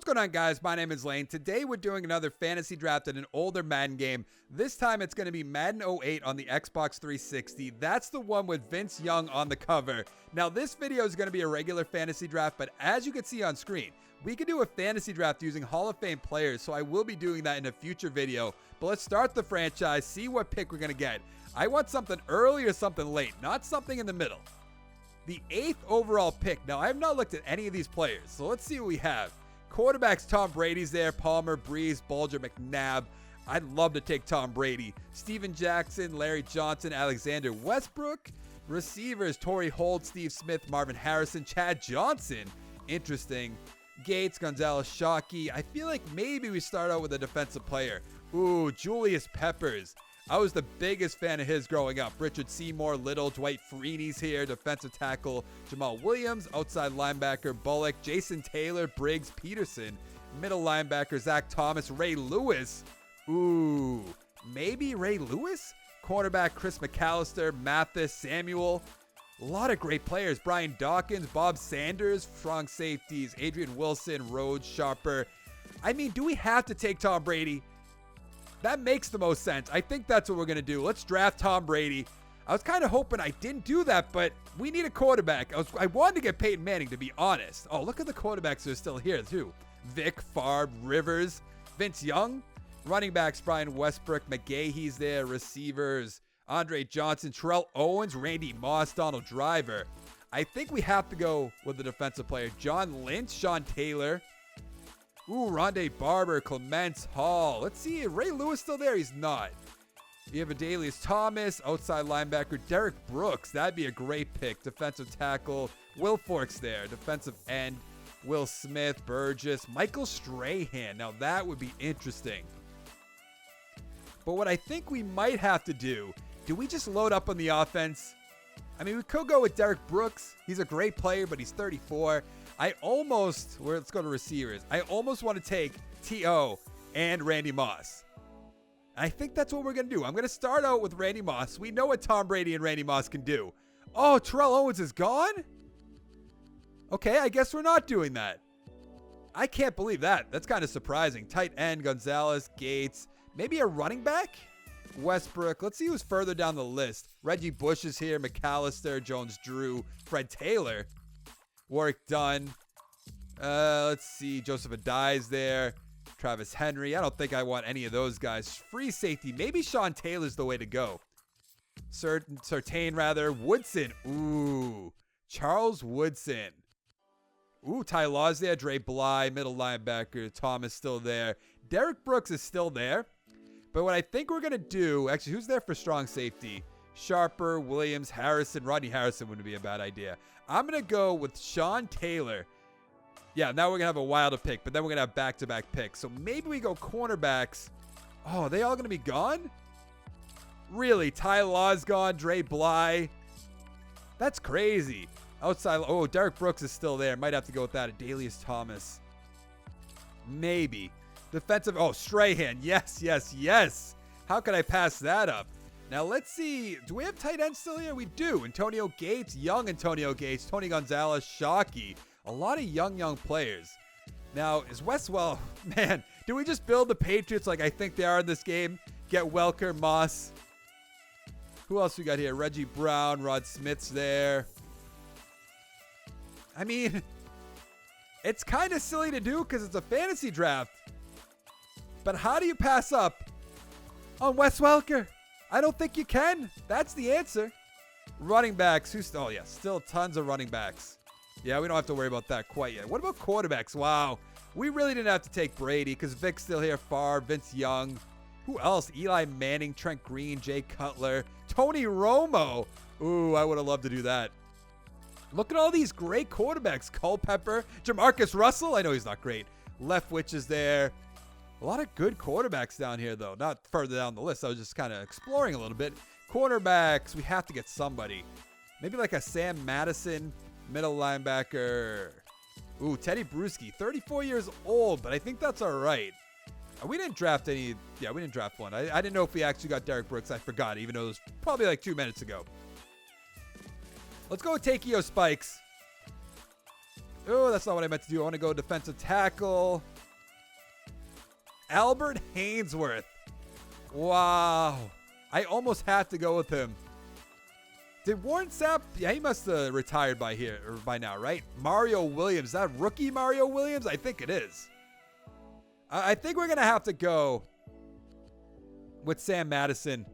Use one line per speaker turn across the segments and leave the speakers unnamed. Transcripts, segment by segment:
What's going on, guys? My name is Lane. Today we're doing another fantasy draft in an older Madden game. This time it's going to be Madden 08 on the Xbox 360. That's the one with Vince Young on the cover. Now this video is going to be a regular fantasy draft, but as you can see on screen, we can do a fantasy draft using Hall of Fame players, so I will be doing that in a future video. But let's start the franchise, see what pick we're going to get. I want something early or something late, not something in the middle. The 8th overall pick. Now, I have not looked at any of these players, so let's see what we have. Quarterbacks, Tom Brady's there. Palmer, Breeze, Bulger, McNabb. I'd love to take Tom Brady. Steven Jackson, Larry Johnson, Alexander Westbrook. Receivers, Torrey Holt, Steve Smith, Marvin Harrison, Chad Johnson. Interesting. Gates, Gonzalez, Shockey. I feel like maybe we start out with a defensive player. Ooh, Julius Peppers. I was the biggest fan of his growing up. Richard Seymour, Little, Dwight Freeney's here. Defensive tackle, Jamal Williams. Outside linebacker, Bullock. Jason Taylor, Briggs, Peterson. Middle linebacker, Zach Thomas, Ray Lewis. Ooh, maybe Ray Lewis? Cornerback, Chris McAllister, Mathis, Samuel. A lot of great players. Brian Dawkins, Bob Sanders. Strong safeties, Adrian Wilson, Rhodes, Sharper. I mean, do we have to take Tom Brady? That makes the most sense. I think that's what we're going to do. Let's draft Tom Brady. I was kind of hoping I didn't do that, but we need a quarterback. I wanted to get Peyton Manning, to be honest. Oh, look at the quarterbacks that are still here, too. Vic, Favre, Rivers, Vince Young. Running backs, Brian Westbrook, McGahee's there. Receivers, Andre Johnson, Terrell Owens, Randy Moss, Donald Driver. I think we have to go with the defensive player. John Lynch, Sean Taylor. Ooh, Rondé Barber, Clements Hall. Let's see, is Ray Lewis still there? He's not. You have Adalius Thomas, outside linebacker, Derek Brooks. That'd be a great pick. Defensive tackle, Will Forks there. Defensive end, Will Smith, Burgess, Michael Strahan. Now that would be interesting. But what I think we might have to do we just load up on the offense? I mean, we could go with Derek Brooks. He's a great player, but he's 34. Let's go to receivers. I almost want to take T.O. and Randy Moss. I think that's what we're going to do. I'm going to start out with Randy Moss. We know what Tom Brady and Randy Moss can do. Oh, Terrell Owens is gone? Okay, I guess we're not doing that. I can't believe that. That's kind of surprising. Tight end, Gonzalez, Gates. Maybe a running back? Westbrook. Let's see who's further down the list. Reggie Bush is here. McAllister, Jones-Drew, Fred Taylor. Warwick Dunn. Let's see. Joseph Adai's there. Travis Henry. I don't think I want any of those guys. Free safety. Maybe Sean Taylor's the way to go. Surtain, rather. Woodson. Ooh. Charles Woodson. Ooh, Ty Law's there. Dre Bly. Middle linebacker. Thomas still there. Derek Brooks is still there. But what I think we're going to do... Actually, who's there for strong safety? Sharper, Williams, Harrison. Rodney Harrison wouldn't be a bad idea. I'm going to go with Sean Taylor. Yeah, now we're going to have a wilder pick, but then we're going to have back-to-back picks. So maybe we go cornerbacks. Oh, are they all going to be gone? Really? Ty Law's gone. Dre Bly. That's crazy. Outside. Oh, Derek Brooks is still there. Might have to go with that. Adalius Thomas. Maybe. Defensive. Oh, Strahan. Yes, yes, yes. How could I pass that up? Now, let's see. Do we have tight ends still here? We do. Antonio Gates, young Antonio Gates, Tony Gonzalez, Shockey. A lot of young players. Now, is Westwell, man, do we just build the Patriots like I think they are in this game? Get Welker, Moss. Who else we got here? Reggie Brown, Rod Smith's there. I mean, it's kind of silly to do because it's a fantasy draft. But how do you pass up on Wes Welker? I don't think you can. That's the answer. Running backs. Still tons of running backs. Yeah, we don't have to worry about that quite yet. What about quarterbacks? Wow. We really didn't have to take Brady because Vic's still here. Favre, Vince Young. Who else? Eli Manning, Trent Green, Jay Cutler, Tony Romo. Ooh, I would have loved to do that. Look at all these great quarterbacks. Culpepper, Jamarcus Russell. I know he's not great. Leftwich is there. A lot of good quarterbacks down here, though. Not further down the list. I was just kind of exploring a little bit. Cornerbacks, we have to get somebody. Maybe like a Sam Madison, middle linebacker. Ooh, Teddy Bruschi, 34 years old, but I think that's all right. We didn't draft any. Yeah, we didn't draft one. I didn't know if we actually got Derek Brooks. I forgot, even though it was probably like 2 minutes ago. Let's go with Takeo Spikes. Oh, that's not what I meant to do. I want to go defensive tackle. Albert Hainsworth. Wow. I almost had to go with him. Did Warren Sapp? Yeah, he must have retired by here or by now, right? Mario Williams. Is that rookie Mario Williams? I think it is. I think we're going to have to go with Sam Madison.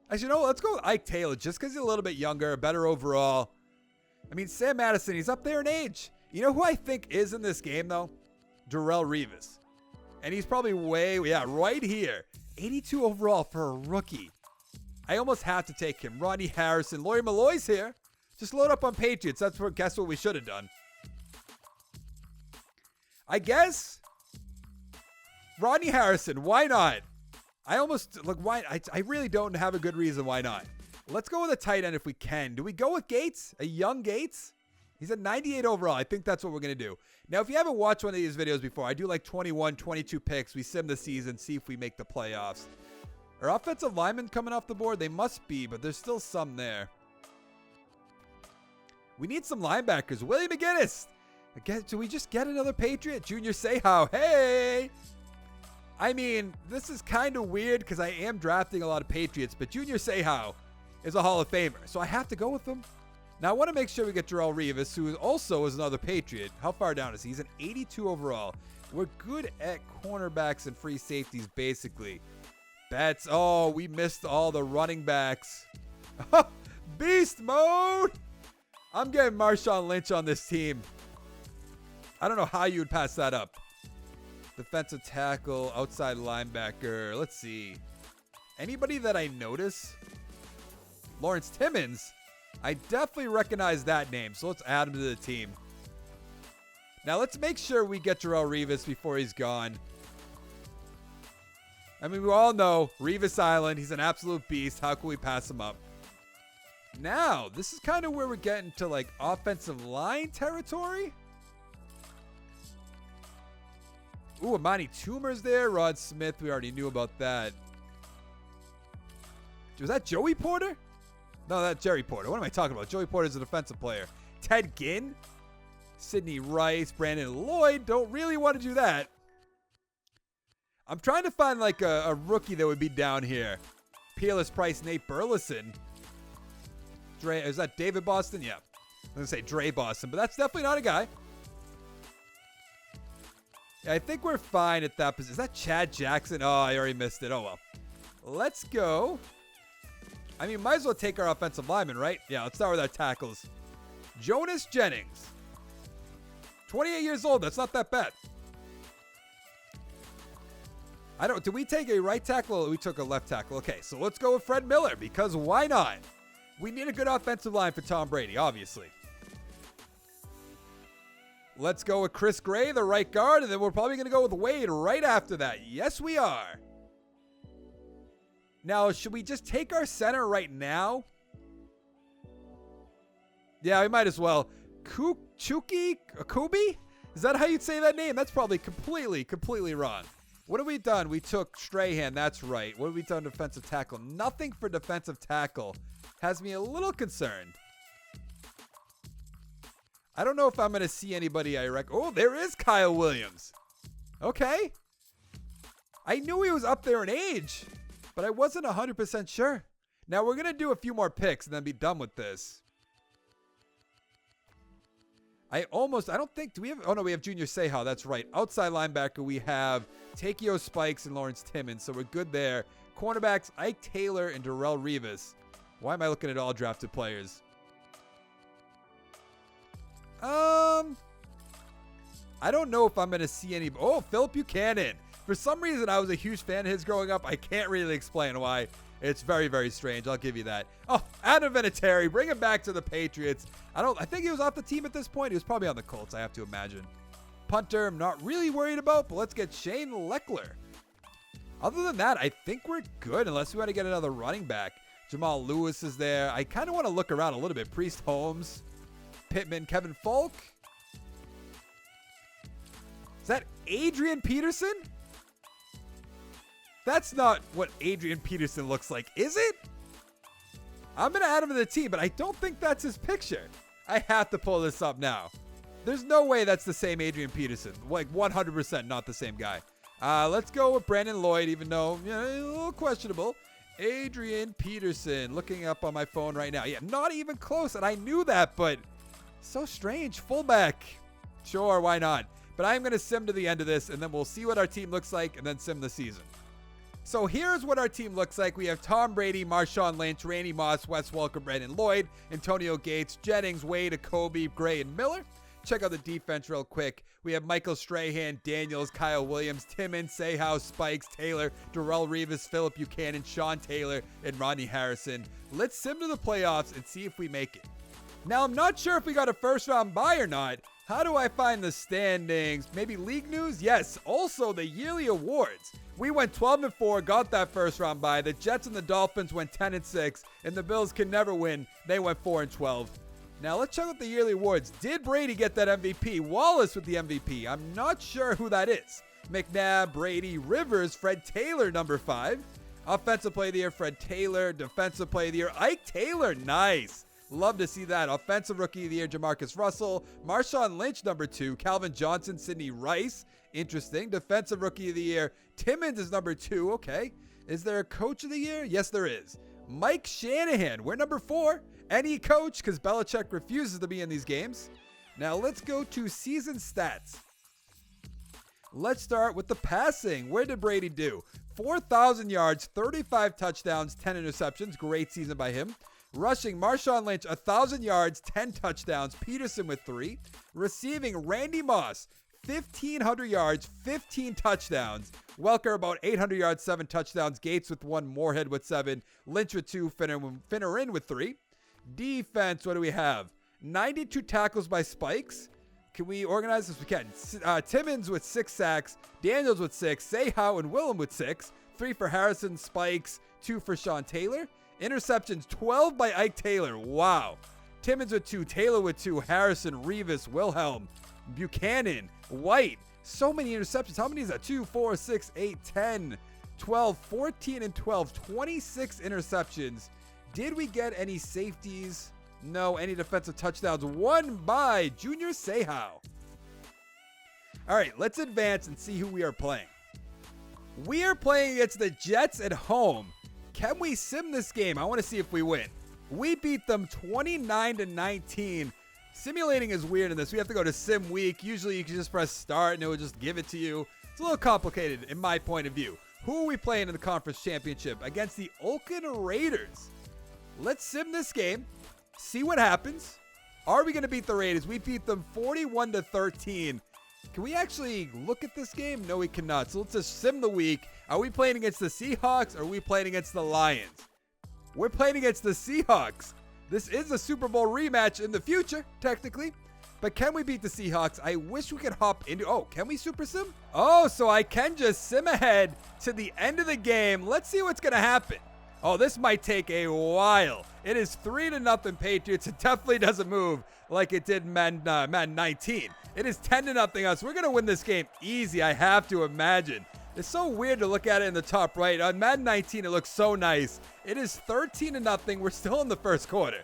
Actually, no, let's go with Ike Taylor just because he's a little bit younger, better overall. I mean, Sam Madison, he's up there in age. You know who I think is in this game, though? Terrell Revis. And he's probably right here. 82 overall for a rookie. I almost have to take him. Rodney Harrison. Lawyer Malloy's here. Just load up on Patriots. Guess what we should have done. I guess Rodney Harrison. Why not? I really don't have a good reason why not. Let's go with a tight end if we can. Do we go with Gates? A young Gates? He's at 98 overall. I think that's what we're going to do. Now, if you haven't watched one of these videos before, I do like 21, 22 picks. We sim the season, see if we make the playoffs. Are offensive linemen coming off the board? They must be, but there's still some there. We need some linebackers. Willie McGinnis. Again, do we just get another Patriot? Junior Seau. Hey! I mean, this is kind of weird because I am drafting a lot of Patriots, but Junior Seau is a Hall of Famer, so I have to go with him. Now, I want to make sure we get Terrell Revis, who also is another Patriot. How far down is he? He's an 82 overall. We're good at cornerbacks and free safeties, basically. Betts. Oh, we missed all the running backs. Beast mode. I'm getting Marshawn Lynch on this team. I don't know how you would pass that up. Defensive tackle, outside linebacker. Let's see. Anybody that I notice? Lawrence Timmons. I definitely recognize that name, so let's add him to the team. Now, let's make sure we get Terrell Revis before he's gone. I mean, we all know Revis Island. He's an absolute beast. How can we pass him up? Now, this is kind of where we're getting to, like, offensive line territory. Ooh, Amani Toomer's there. Rod Smith, we already knew about that. Was that Joey Porter? No, that's Jerry Porter. What am I talking about? Joey Porter's a defensive player. Ted Ginn. Sidney Rice. Brandon Lloyd. Don't really want to do that. I'm trying to find like a rookie that would be down here. Peerless Price, Nate Burleson. Is that David Boston? Yeah. I'm going to say Dre Boston, but that's definitely not a guy. Yeah, I think we're fine at that position. Is that Chad Jackson? Oh, I already missed it. Oh, well. Let's go. I mean, might as well take our offensive lineman, right? Yeah, let's start with our tackles. Jonas Jennings. 28 years old. That's not that bad. Did we take a right tackle or we took a left tackle? Okay, so let's go with Fred Miller because why not? We need a good offensive line for Tom Brady, obviously. Let's go with Chris Gray, the right guard, and then we're probably going to go with Wade right after that. Yes, we are. Now, should we just take our center right now? Yeah, we might as well. Chuki Akubi? Is that how you'd say that name? That's probably completely wrong. What have we done? We took Strahan. That's right. What have we done defensive tackle? Nothing for defensive tackle. Has me a little concerned. I don't know if I'm going to see anybody I reckon. Oh, there is Kyle Williams. Okay. I knew he was up there in age, but I wasn't 100% sure. Now, we're going to do a few more picks and then be done with this. I don't think, do we have, oh no, we have Junior Seau, that's right. Outside linebacker, we have Takeo Spikes and Lawrence Timmons, so we're good there. Cornerbacks, Ike Taylor and Terrell Revis. Why am I looking at all drafted players? I don't know if I'm going to see any, oh, Philip Buchanan. For some reason, I was a huge fan of his growing up. I can't really explain why. It's very, very strange. I'll give you that. Oh, Adam Vinatieri. Bring him back to the Patriots. I think he was off the team at this point. He was probably on the Colts, I have to imagine. Punter, I'm not really worried about, but let's get Shane Leckler. Other than that, I think we're good unless we want to get another running back. Jamal Lewis is there. I kind of want to look around a little bit. Priest Holmes, Pittman, Kevin Falk. Is that Adrian Peterson? That's not what Adrian Peterson looks like, is it? I'm going to add him to the team, but I don't think that's his picture. I have to pull this up now. There's no way that's the same Adrian Peterson. Like 100% not the same guy. Let's go with Brandon Lloyd, even though a little questionable. Adrian Peterson, looking up on my phone right now. Yeah, not even close, and I knew that, but so strange. Fullback. Sure, why not? But I'm going to sim to the end of this, and then we'll see what our team looks like, and then sim the season. So here's what our team looks like. We have Tom Brady, Marshawn Lynch, Randy Moss, Wes Welker, Brandon Lloyd, Antonio Gates, Jennings, Wade, Jacoby, Gray, and Miller. Check out the defense real quick. We have Michael Strahan, Daniels, Kyle Williams, Timmons, Sehouse, Spikes, Taylor, Terrell Revis, Phillip Buchanan, Sean Taylor, and Rodney Harrison. Let's sim to the playoffs and see if we make it. Now, I'm not sure if we got a first-round bye or not. How do I find the standings? Maybe league news? Yes. Also, the yearly awards. We went 12-4, got that first-round bye. The Jets and the Dolphins went 10-6, and the Bills can never win. They went 4-12. Now, let's check out the yearly awards. Did Brady get that MVP? Wallace with the MVP. I'm not sure who that is. McNabb, Brady, Rivers, Fred Taylor, number 5. Offensive Player of the Year, Fred Taylor. Defensive Player of the Year, Ike Taylor. Nice. Love to see that. Offensive Rookie of the Year, Jamarcus Russell. Marshawn Lynch, number 2. Calvin Johnson, Sidney Rice. Interesting. Defensive Rookie of the Year, Timmons is number 2. Okay. Is there a Coach of the Year? Yes, there is. Mike Shanahan, we're number 4. Any coach, because Belichick refuses to be in these games. Now let's go to season stats. Let's start with the passing. Where did Brady do? 4,000 yards, 35 touchdowns, 10 interceptions. Great season by him. Rushing, Marshawn Lynch, 1,000 yards, 10 touchdowns. Peterson with 3. Receiving, Randy Moss, 1,500 yards, 15 touchdowns. Welker, about 800 yards, 7 touchdowns. Gates with 1. Moorhead with 7. Lynch with 2. Finneran with 3. Defense, what do we have? 92 tackles by Spikes. Can we organize this? We can. Timmons with 6 sacks. Daniels with 6. Sehouse and Willem with 6. 3 for Harrison, Spikes. 2 for Sean Taylor. Interceptions, 12 by Ike Taylor. Wow. Timmons with 2. Taylor with 2. Harrison, Revis, Wilhelm, Buchanan, White. So many interceptions. How many is that? 2, 4, 6, 8, 10, 12, 14, and 12. 26 interceptions. Did we get any safeties? No. Any defensive touchdowns? 1 by Junior Sehouse. All right, let's advance and see who we are playing. We are playing against the Jets at home. Can we sim this game? I want to see if we win. We beat them 29-19. Simulating is weird in this. We have to go to sim week. Usually you can just press start and it will just give it to you. It's a little complicated in my point of view. Who are we playing in the conference championship? Against the Oakland Raiders. Let's sim this game. See what happens. Are we going to beat the Raiders? We beat them 41-13. Can we actually look at this game? No, we cannot. So let's just sim the week. Are we playing against the Seahawks or are we playing against the Lions? We're playing against the Seahawks. This is a Super Bowl rematch in the future, technically. But can we beat the Seahawks? I wish we could hop into... Oh, can we super sim? Oh, so I can just sim ahead to the end of the game. Let's see what's going to happen. Oh, this might take a while. It is 3-0 Patriots. It definitely doesn't move like it did in Madden 19. It is 10-0 us. We're going to win this game easy, I have to imagine. It's so weird to look at it in the top right. On Madden 19, it looks so nice. It is 13-0. We're still in the first quarter.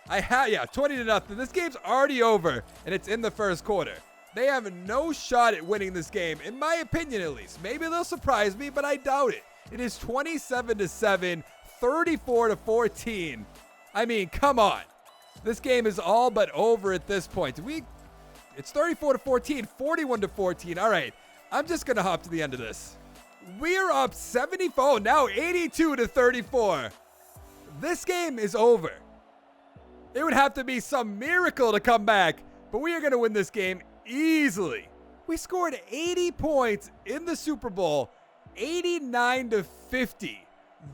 20-0. This game's already over, and it's in the first quarter. They have no shot at winning this game, in my opinion at least. Maybe they'll surprise me, but I doubt it. It is 27-7, 34-14. I mean, come on. This game is all but over at this point. It's 34-14, 41-14. All right, I'm just going to hop to the end of this. We're up 74, now 82-34. This game is over. It would have to be some miracle to come back, but we are going to win this game easily. We scored 80 points in the Super Bowl, 89-50.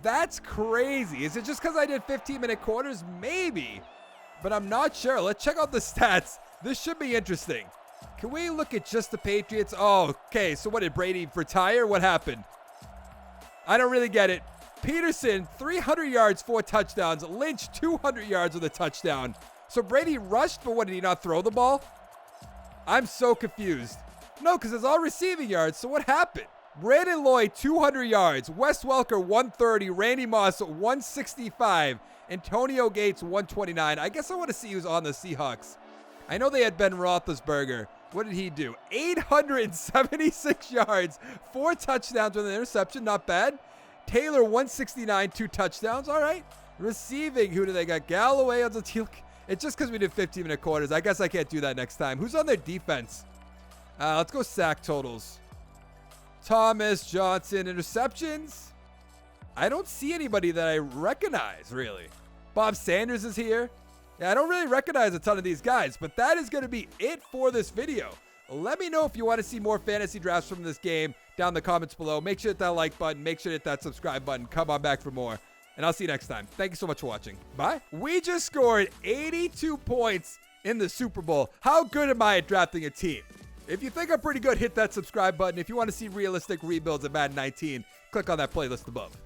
That's crazy. Is it just because I did 15-minute quarters? Maybe, but I'm not sure. Let's check out the stats. This should be interesting. Can we look at just the Patriots? Oh, okay. So what, did Brady retire? What happened? I don't really get it. Peterson, 300 yards, 4 touchdowns. Lynch, 200 yards with a touchdown. So Brady rushed, but what, did he not throw the ball? I'm so confused. No, because it's all receiving yards. So what happened? Brandon Lloyd, 200 yards. Wes Welker, 130. Randy Moss, 165. Antonio Gates, 129. I guess I want to see who's on the Seahawks. I know they had Ben Roethlisberger. What did he do? 876 yards, 4 touchdowns with an interception. Not bad. Taylor, 169, 2 touchdowns. All right. Receiving, who do they got? Galloway on the teal. It's just because we did 15-minute quarters. I guess I can't do that next time. Who's on their defense? Let's go sack totals. Thomas, Johnson, interceptions. I don't see anybody that I recognize, really. Bob Sanders is here. Yeah, I don't really recognize a ton of these guys, but that is going to be it for this video. Let me know if you want to see more fantasy drafts from this game down in the comments below. Make sure to hit that like button. Make sure to hit that subscribe button. Come on back for more. And I'll see you next time. Thank you so much for watching. Bye. We just scored 82 points in the Super Bowl. How good am I at drafting a team? If you think I'm pretty good, hit that subscribe button. If you want to see realistic rebuilds of Madden 19, click on that playlist above.